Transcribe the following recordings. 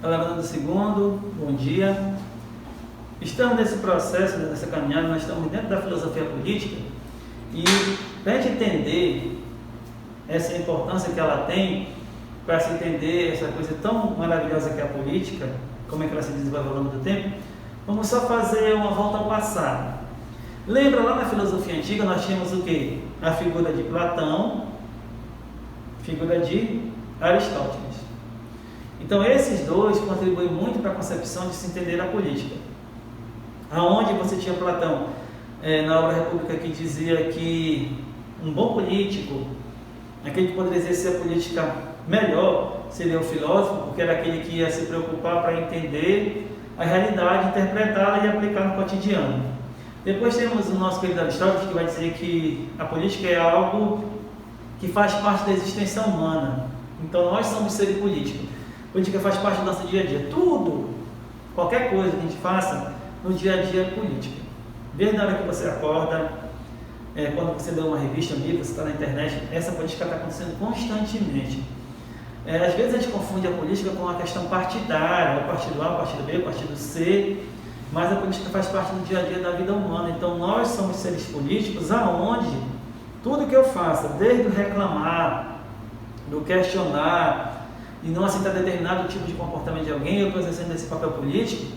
Galera do segundo, bom dia. Estamos nesse processo, nessa caminhada, nós estamos dentro da filosofia política e para a gente entender essa importância que ela tem, para se entender essa coisa tão maravilhosa que é a política, como é que ela se desenvolve ao longo do tempo, vamos só fazer uma volta ao passado. Lembra lá na filosofia antiga nós tínhamos o quê? A figura de Platão, figura de Aristóteles. Então esses dois contribuem muito para a concepção de se entender a política. Aonde você tinha Platão na obra República, que dizia que um bom político, aquele que poderia exercer a política melhor, seria o filósofo, porque era aquele que ia se preocupar para entender a realidade, interpretá-la e aplicar no cotidiano. Depois temos o nosso querido Aristóteles, que vai dizer que a política é algo que faz parte da existência humana. Então nós somos seres políticos. A política faz parte do nosso dia a dia. Tudo, qualquer coisa que a gente faça no dia a dia é política. Desde a hora que você acorda, quando você lê uma revista, um livro, você está na internet, essa política está acontecendo constantemente. Às vezes a gente confunde a política com uma questão partidária, o partido A, o partido B, o partido C, mas a política faz parte do dia a dia da vida humana. Então nós somos seres políticos aonde tudo que eu faça, desde o reclamar, do questionar e não aceitar determinado tipo de comportamento de alguém, eu estou exercendo esse papel político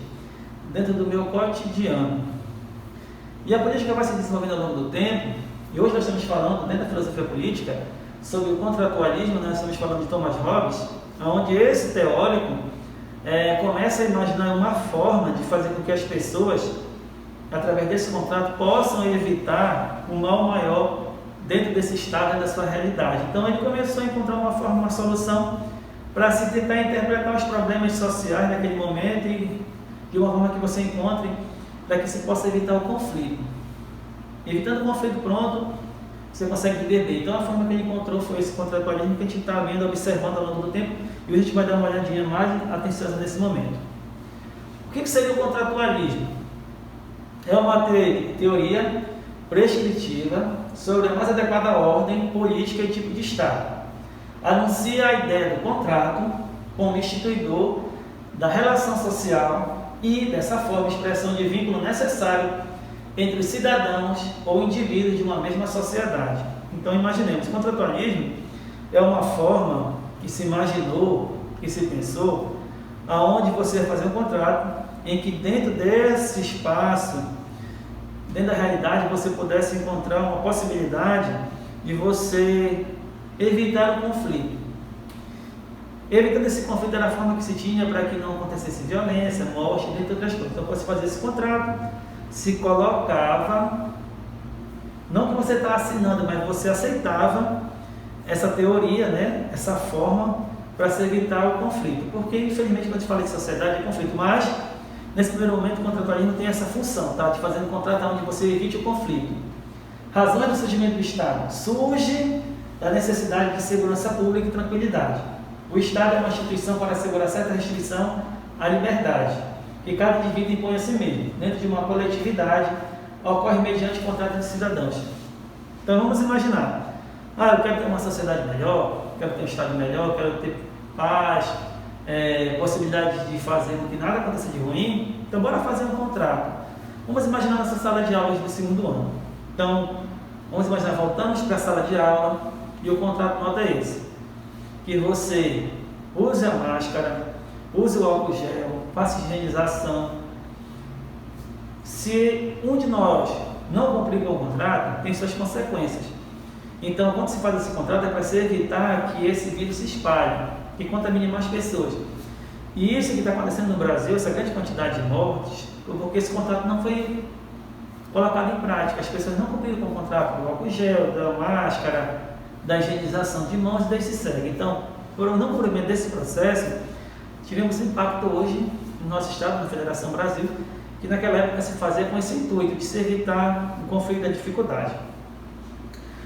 dentro do meu cotidiano. E a política vai se desenvolvendo ao longo do tempo, e hoje nós estamos falando, dentro da filosofia política, sobre o contratualismo. Nós estamos falando de Thomas Hobbes, onde esse teórico começa a imaginar uma forma de fazer com que as pessoas, através desse contrato, possam evitar um mal maior dentro desse estado e da sua realidade. Então ele começou a encontrar uma forma, uma solução para se tentar interpretar os problemas sociais naquele momento e de uma forma que você encontre para que se possa evitar o conflito. Evitando o conflito, pronto, você consegue viver bem. Então a forma que ele encontrou foi esse contratualismo que a gente está vendo, observando ao longo do tempo, e hoje a gente vai dar uma olhadinha mais atenciosa nesse momento. O que seria o contratualismo? É uma teoria prescritiva sobre a mais adequada ordem política e tipo de Estado. Anuncia a ideia do contrato como instituidor da relação social e, dessa forma, expressão de vínculo necessário entre os cidadãos ou indivíduos de uma mesma sociedade. Então, imaginemos, o contratualismo é uma forma que se imaginou, que se pensou, aonde você vai fazer um contrato em que dentro desse espaço, dentro da realidade, você pudesse encontrar uma possibilidade de você evitar o conflito. Evitando esse conflito era a forma que se tinha para que não acontecesse violência, morte, entre outras coisas. Então, você fazia esse contrato, se colocava, não que você está assinando, mas você aceitava essa teoria, né? Essa forma para se evitar o conflito. Porque, infelizmente, quando a gente fala de sociedade, é conflito. Mas, nesse primeiro momento, o contratualismo tem essa função, tá? De fazer um contrato onde você evite o conflito. Razões do surgimento do Estado. Surge da necessidade de segurança pública e tranquilidade. O Estado é uma instituição para assegurar certa restrição à liberdade, que cada indivíduo impõe a si mesmo, dentro de uma coletividade, ocorre mediante contrato de cidadãos. Então vamos imaginar, eu quero ter uma sociedade melhor, quero ter um Estado melhor, quero ter paz, possibilidade de fazer com que nada aconteça de ruim, então bora fazer um contrato. Vamos imaginar nossa sala de aulas do segundo ano. Então, vamos imaginar, voltamos para a sala de aula e o contrato nota é esse: que você use a máscara, use o álcool gel, faça higienização. Se um de nós não cumprir com o contrato, tem suas consequências. Então, quando se faz esse contrato, é para se evitar que esse vírus se espalhe, que contamine mais pessoas. E isso que está acontecendo no Brasil, essa grande quantidade de mortes, porque esse contrato não foi colocado em prática. As pessoas não cumpriram com o contrato do álcool gel, da máscara, da higienização de mãos, e daí se segue. Então, por não cumprimento desse processo, tivemos impacto hoje no nosso estado, na Federação Brasil, que naquela época se fazia com esse intuito de se evitar o conflito da dificuldade.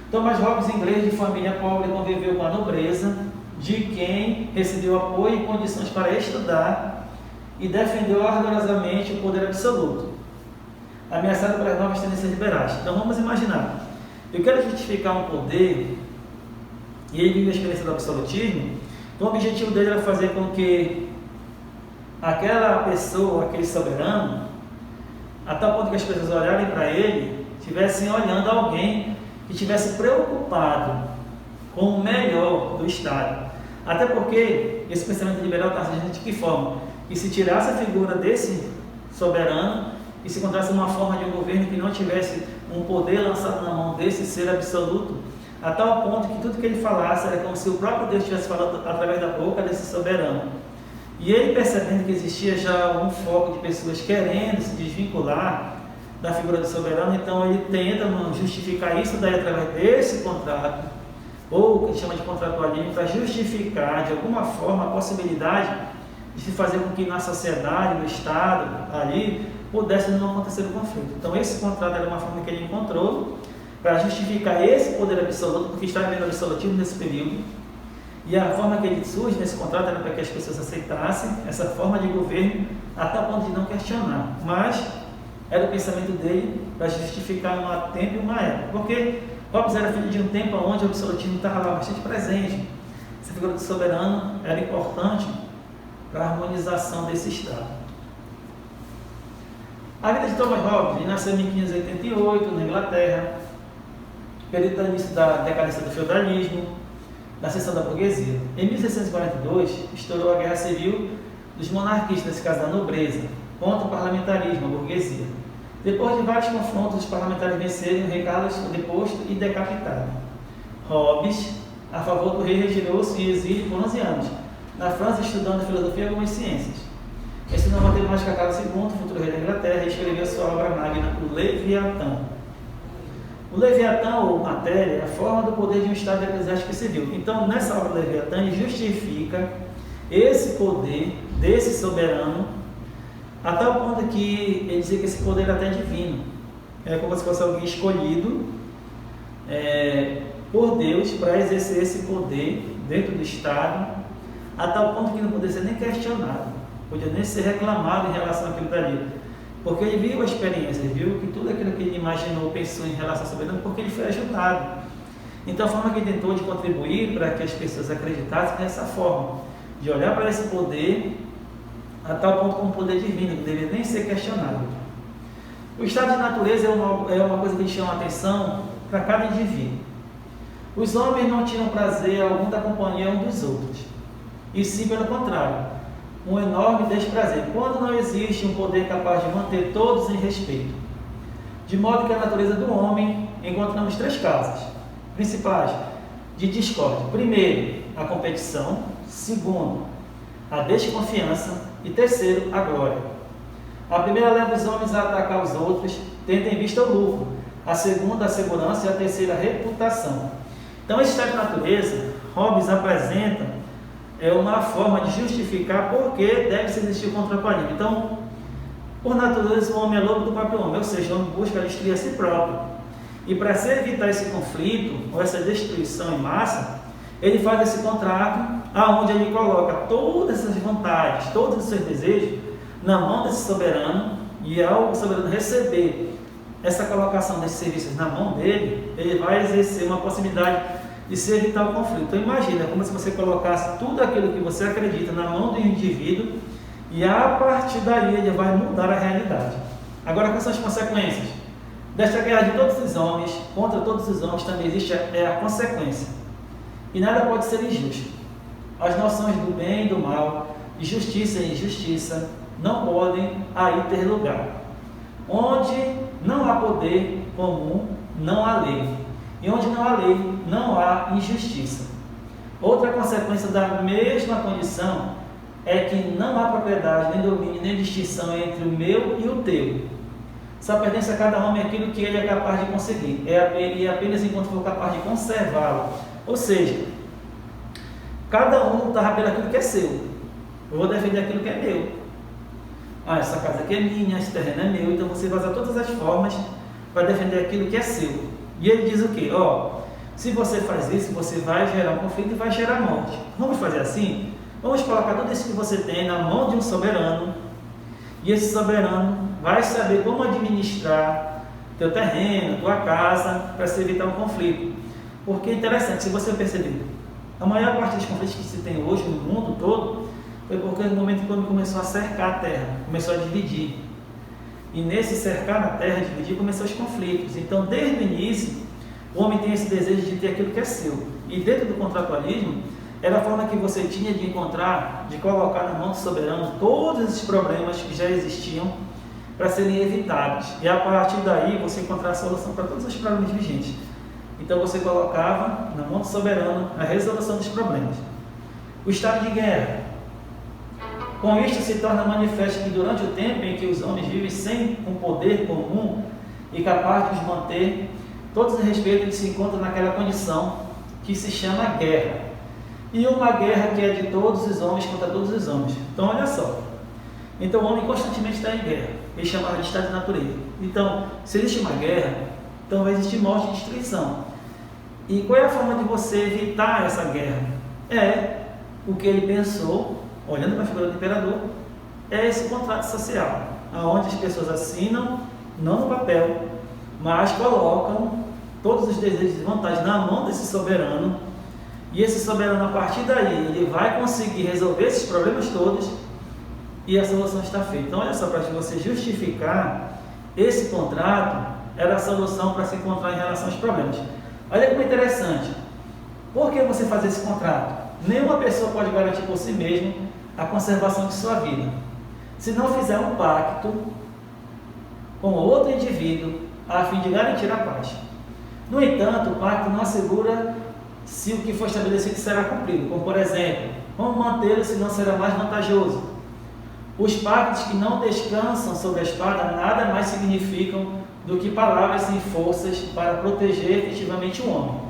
Thomas Hobbes, inglês de família pobre, conviveu com a nobreza, de quem recebeu apoio e condições para estudar e defendeu ardorosamente o poder absoluto, ameaçado pelas novas tendências liberais. Então vamos imaginar, eu quero justificar um poder, e ele vive a experiência do absolutismo. Então o objetivo dele era fazer com que aquela pessoa, aquele soberano, a tal ponto que as pessoas olharem para ele, estivessem olhando alguém que estivesse preocupado com o melhor do Estado. Até porque esse pensamento liberal está surgindo de que forma? Que se tirasse a figura desse soberano e se encontrasse uma forma de um governo que não tivesse um poder lançado na mão desse ser absoluto, a tal ponto que tudo que ele falasse era como se o próprio Deus estivesse falando através da boca desse soberano. E ele, percebendo que existia já um foco de pessoas querendo se desvincular da figura do soberano, então ele tenta justificar isso daí através desse contrato, ou o que ele chama de contrato alheio, para justificar de alguma forma a possibilidade de se fazer com que na sociedade, no Estado, ali, pudesse não acontecer o conflito. Então esse contrato era uma forma que ele encontrou para justificar esse poder absoluto, porque estava havendo absolutismo nesse período, e a forma que ele surge nesse contrato era para que as pessoas aceitassem essa forma de governo, até o ponto de não questionar. Mas era o pensamento dele para justificar um tempo e uma época, porque Hobbes era filho de um tempo onde o absolutismo estava lá bastante presente. Essa figura do soberano era importante para a harmonização desse Estado. A vida de Thomas Hobbes, ele nasceu em 1588 na Inglaterra, período do início da decadência do feudalismo, da ascensão da burguesia. Em 1642, estourou a Guerra Civil dos monarquistas, nesse caso da nobreza, contra o parlamentarismo, a burguesia. Depois de vários confrontos, os parlamentares venceram, o rei Carlos foi deposto e decapitado. Hobbes, a favor do rei, retirou-se em exílio por 11 anos, na França, estudando filosofia e algumas ciências. Ensinou matemática a Carlos II, futuro rei da Inglaterra, e escreveu sua obra magna, o Leviatã. O Leviatã, ou matéria, é a forma do poder de um Estado eclesiástico e civil. Então, nessa obra do Leviatã, ele justifica esse poder desse soberano, a tal ponto que ele dizia que esse poder até é divino. É como se fosse alguém escolhido por Deus para exercer esse poder dentro do Estado, a tal ponto que não poderia ser nem questionado, podia nem ser reclamado em relação àquilo dali. Porque ele viu a experiência, ele viu que tudo aquilo que ele imaginou, pensou em relação ao soberano, porque ele foi ajudado. Então, a forma que ele tentou de contribuir para que as pessoas acreditassem dessa forma, de olhar para esse poder a tal ponto como poder divino, que deveria nem ser questionado. O estado de natureza é uma coisa que chama a atenção para cada indivíduo. Os homens não tinham prazer algum da companhia um dos outros, e sim pelo contrário, um enorme desprazer, quando não existe um poder capaz de manter todos em respeito. De modo que a natureza do homem encontramos 3 causas principais de discórdia. Primeiro, a competição. Segundo, a desconfiança. E terceiro, a glória. A primeira leva os homens a atacar os outros, tendo em vista o lucro. A segunda, a segurança. E a terceira, a reputação. Então, esse estado de natureza, Hobbes apresenta uma forma de justificar por que deve existir o contrapolismo. Então, por natureza, o homem é lobo do próprio homem, ou seja, o homem busca destruir a si próprio. E para se evitar esse conflito, ou essa destruição em massa, ele faz esse contrato, aonde ele coloca todas essas vontades, todos os seus desejos, na mão desse soberano, e ao soberano receber essa colocação desses serviços na mão dele, ele vai exercer uma possibilidade de se evitar o conflito. Então imagina, como se você colocasse tudo aquilo que você acredita na mão do indivíduo, e a partir daí ele vai mudar a realidade. Agora, quais são as consequências? Desta guerra de todos os homens, contra todos os homens, também existe a consequência. E nada pode ser injusto. As noções do bem e do mal, de justiça e injustiça, não podem aí ter lugar. Onde não há poder comum, não há lei. E onde não há lei, não há injustiça. Outra consequência da mesma condição é que não há propriedade, nem domínio, nem distinção entre o meu e o teu. Só pertence a cada homem aquilo que ele é capaz de conseguir, e apenas enquanto for capaz de conservá-lo. Ou seja, cada um está pelo aquilo que é seu. Eu vou defender aquilo que é meu. Essa casa aqui é minha, esse terreno é meu. Então você vai usar todas as formas para defender aquilo que é seu. E ele diz o quê? Se você faz isso, você vai gerar um conflito e vai gerar morte. Vamos fazer assim? Vamos colocar tudo isso que você tem na mão de um soberano. E esse soberano vai saber como administrar teu terreno, tua casa, para se evitar um conflito. Porque é interessante, se você perceber, a maior parte dos conflitos que se tem hoje no mundo todo Foi porque no momento que o homem começou a cercar a terra, começou a dividir. E nesse cercar a terra, dividir, começou os conflitos. Então, desde o início, o homem tem esse desejo de ter aquilo que é seu. E dentro do contratualismo, era a forma que você tinha de encontrar, de colocar na mão do soberano todos esses problemas que já existiam para serem evitados. E a partir daí, você encontrar a solução para todos os problemas vigentes. Então, você colocava na mão do soberano a resolução dos problemas. O estado de guerra. Com isto se torna manifesto que durante o tempo em que os homens vivem sem um poder comum e capaz de os manter, todos em respeito eles se encontram naquela condição que se chama guerra. E uma guerra que é de todos os homens contra todos os homens. Então, olha só. Então, o homem constantemente está em guerra. Ele chamava de estado de natureza. Então, se existe uma guerra, então vai existir morte e destruição. E qual é a forma de você evitar essa guerra? É o que ele pensou, olhando para a figura do imperador, é esse contrato social, onde as pessoas assinam, não no papel, mas colocam todos os desejos e vontades na mão desse soberano, e esse soberano, a partir daí, ele vai conseguir resolver esses problemas todos, e a solução está feita. Então, olha só, para você justificar esse contrato, era a solução para se encontrar em relação aos problemas. Olha como é interessante. Por que você fazer esse contrato? Nenhuma pessoa pode garantir por si mesmo a conservação de sua vida, se não fizer um pacto com outro indivíduo a fim de garantir a paz. No entanto, o pacto não assegura se o que for estabelecido será cumprido, como por exemplo, como mantê-lo se não será mais vantajoso. Os pactos que não descansam sobre a espada nada mais significam do que palavras sem forças para proteger efetivamente o homem.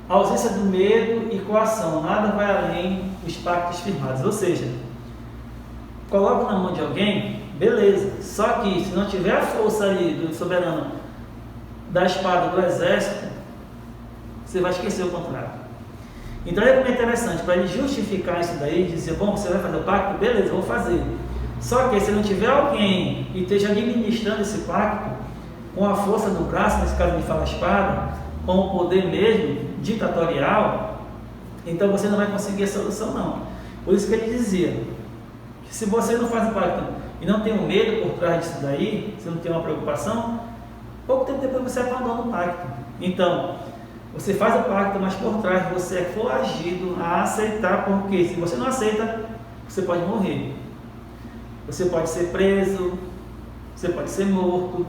A ausência do medo e coação, nada vai além dos pactos firmados. Ou seja, coloca na mão de alguém, beleza, só que se não tiver a força ali do soberano, da espada, do exército, você vai esquecer o contrato. Então é como é interessante, para ele justificar isso daí, dizer, bom, você vai fazer o pacto? Beleza, eu vou fazer. Só que se não tiver alguém que esteja administrando esse pacto, com a força do braço, nesse caso ele fala a espada, com o poder mesmo, ditatorial, então você não vai conseguir a solução não. Por isso que ele dizia, que se você não faz o pacto e não tem um medo por trás disso daí, você não tem uma preocupação, pouco tempo depois você abandona o pacto. Então, você faz o pacto, mas por trás você é coagido a aceitar, porque se você não aceita, você pode morrer. Você pode ser preso, você pode ser morto.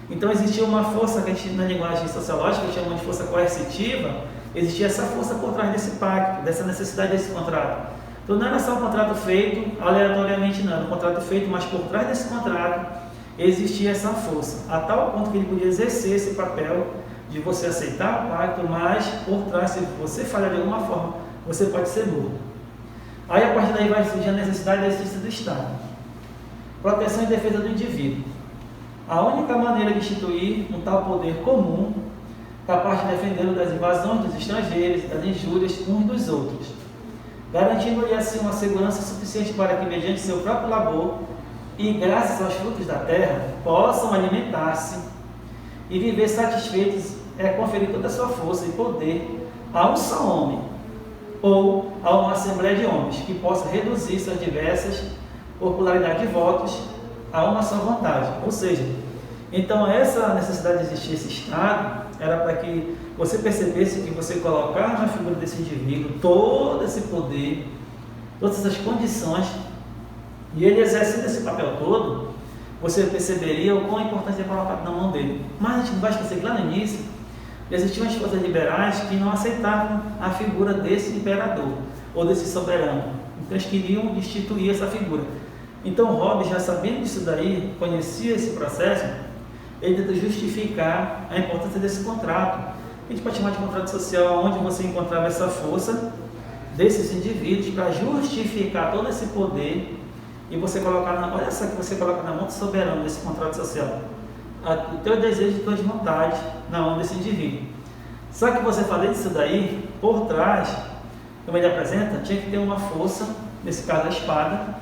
Então existia uma força que a gente, na linguagem sociológica, chama de força coercitiva, existia essa força por trás desse pacto, dessa necessidade desse contrato. Então não era só um contrato feito aleatoriamente, não, era um contrato feito, mas por trás desse contrato existia essa força, a tal ponto que ele podia exercer esse papel de você aceitar o pacto, mas por trás, se você falhar de alguma forma, você pode ser morto. Aí a partir daí vai surgir a necessidade da existência do Estado. Proteção e defesa do indivíduo. A única maneira de instituir um tal poder comum, capaz de defendê-lo das invasões dos estrangeiros, das injúrias uns dos outros, garantindo-lhe assim uma segurança suficiente para que, mediante seu próprio labor e graças aos frutos da terra, possam alimentar-se e viver satisfeitos, é conferir toda a sua força e poder a um só homem, ou a uma assembleia de homens, que possa reduzir suas diversas popularidade de votos a uma só vontade. Ou seja, então essa necessidade de existir esse Estado era para que você percebesse que você colocar na figura desse indivíduo todo esse poder, todas essas condições, e ele exercendo esse papel todo, você perceberia o quão importante é colocado na mão dele. Mas a gente não vai esquecer que lá no início existiam as forças liberais que não aceitavam a figura desse imperador ou desse soberano. Então eles queriam destituir essa figura. Então Hobbes, já sabendo disso daí, conhecia esse processo, ele tentou justificar a importância desse contrato. A gente pode chamar de contrato social, onde você encontrava essa força desses indivíduos para justificar todo esse poder e você colocar olha só que você coloca na mão do soberano desse contrato social, o teu desejo e tuas vontades na mão desse indivíduo. Só que você falando disso daí, por trás, como ele apresenta, tinha que ter uma força, nesse caso a espada,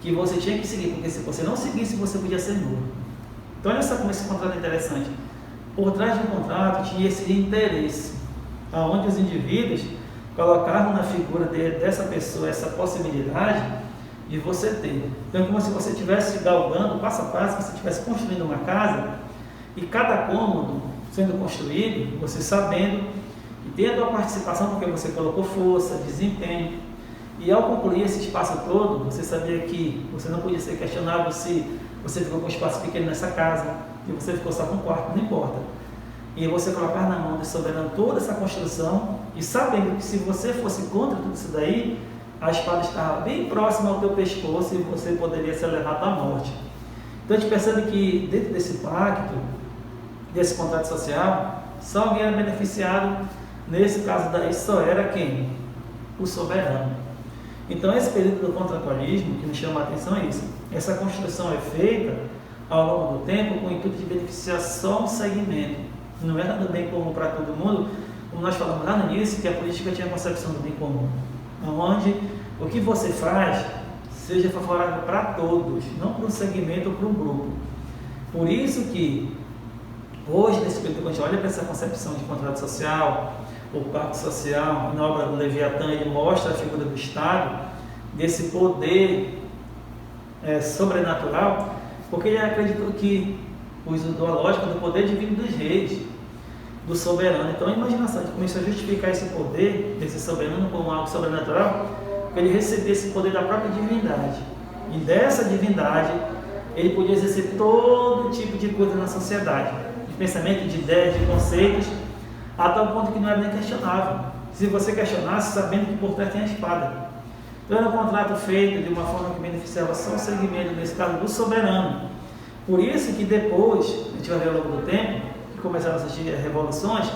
que você tinha que seguir, porque se você não seguisse, você podia ser nulo. Então olha só como esse contrato é interessante. Por trás do contrato tinha esse interesse, aonde os indivíduos colocavam na figura dessa pessoa essa possibilidade de você ter. Então é como se você estivesse galgando, passo a passo, você estivesse construindo uma casa, e cada cômodo sendo construído, você sabendo e tendo a participação, porque você colocou força, desempenho, e ao concluir esse espaço todo, você sabia que você não podia ser questionado se você ficou com um espaço pequeno nessa casa, e você ficou só com um quarto, não importa. E você colocar na mão do soberano toda essa construção, e sabendo que se você fosse contra tudo isso daí, a espada estava bem próxima ao teu pescoço e você poderia ser levado à morte. Então a gente percebe que dentro desse pacto, desse contrato social, só alguém era beneficiado. Nesse caso daí só era quem? O soberano. Então esse período do contratualismo, que nos chama a atenção é isso. Essa construção é feita ao longo do tempo com o intuito de beneficiar só um segmento. Não era do bem comum para todo mundo, como nós falamos lá no início, que a política tinha a concepção do bem comum, onde o que você faz seja favorável para todos, não para um segmento ou para um grupo. Por isso que hoje, nesse período, quando a gente olha para essa concepção de contrato social, o pacto social, na obra do Leviatã, ele mostra a figura do Estado, desse poder sobrenatural, porque ele acreditou que usou a lógica do poder divino dos reis, do soberano. Então a imaginação de começou a justificar esse poder desse soberano como algo sobrenatural, para ele receber esse poder da própria divindade. E dessa divindade ele podia exercer todo tipo de coisa na sociedade, de pensamento, de ideias, de conceitos, a tal ponto que não era nem questionável. Se você questionasse, sabendo que por trás tem a espada. Então era um contrato feito de uma forma que beneficiava só o segmento, nesse caso, do soberano. Por isso que depois, a gente vai ver ao longo do tempo, que começaram a assistir revoluções,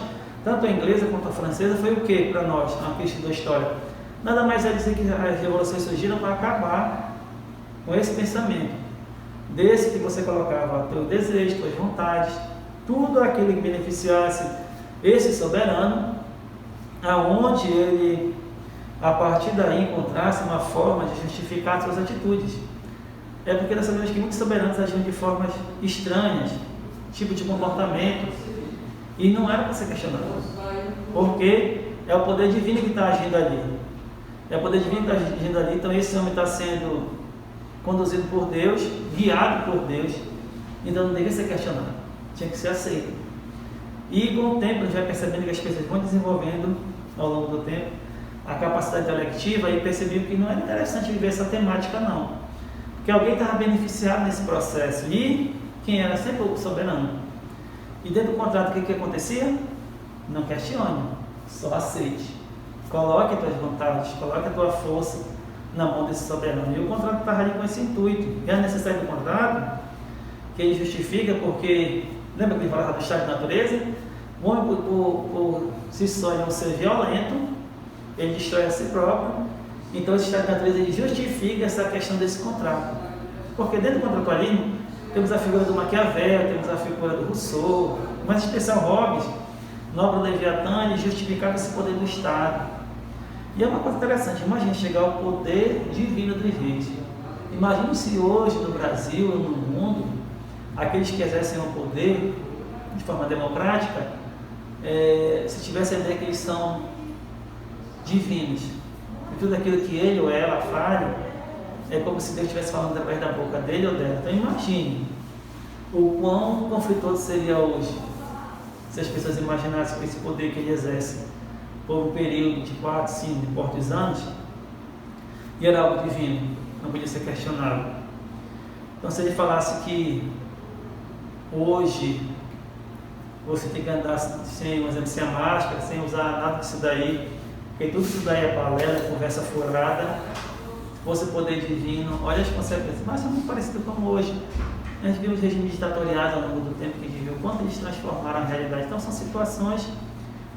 tanto a inglesa quanto a francesa, foi o que para nós, na questão da história? Nada mais é dizer que as revoluções surgiram para acabar com esse pensamento. Desse que você colocava teu desejo, tuas vontades, tudo aquilo que beneficiasse esse soberano, aonde ele, a partir daí, encontrasse uma forma de justificar suas atitudes. É porque nós sabemos que muitos soberanos agiam de formas estranhas, tipo de comportamento, e não era para ser questionado, porque é o poder divino que está agindo ali. É o poder divino que está agindo ali, então esse homem está sendo conduzido por Deus, guiado por Deus, então não devia ser questionado, tinha que ser aceito. E com o tempo a gente vai percebendo que as pessoas vão desenvolvendo ao longo do tempo a capacidade intelectiva e percebiam que não era interessante viver essa temática não, porque alguém estava beneficiado nesse processo e quem era sempre o soberano. E dentro do contrato o que acontecia? Não questione, só aceite, coloque as tuas vontades, coloque a tua força na mão desse soberano. E o contrato estava ali com esse intuito. E a necessidade do contrato que ele justifica porque, lembra que ele falava do estado de natureza? O homem, por si só, é um ser violento, ele destrói a si próprio. Então, esse estado de natureza ele justifica essa questão desse contrato. Porque dentro do contratualismo, temos a figura do Maquiavel, temos a figura do Rousseau, mas em especial Hobbes, na obra do Leviatã, ele justificava esse poder do Estado. E é uma coisa interessante, imagine chegar ao poder divino dos reis. Imagine se hoje no Brasil ou no mundo, aqueles que exercem o poder de forma democrática, se tivesse a ideia que eles são divinos, e tudo aquilo que ele ou ela fale, é como se Deus estivesse falando através da boca dele ou dela. Então imagine o quão conflitoso seria hoje, se as pessoas imaginassem com esse poder que ele exerce por um período de 4, 5, poucos anos, e era algo divino, não podia ser questionável. Então se ele falasse que hoje você tem que andar sem a máscara, sem usar nada disso daí, porque tudo isso daí é balela, conversa furada, se fosse o poder divino, olha as consequências, mas é muito parecido como hoje. A gente viu os regimes ditatoriais ao longo do tempo, que a gente viu quanto eles transformaram a realidade. Então são situações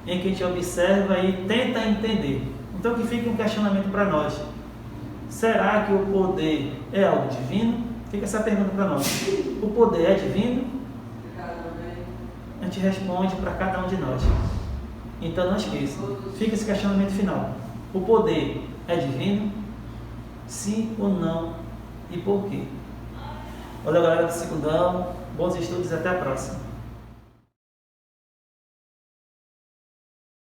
em que a gente observa e tenta entender. Então que fica um questionamento para nós. Será que o poder é algo divino? Fica essa pergunta para nós. O poder é divino? A gente responde para cada um de nós. Então não esqueça. Fica esse questionamento final. O poder é divino? Sim ou não? E por quê? Olha, galera do Segundão. Bons estudos e até a próxima.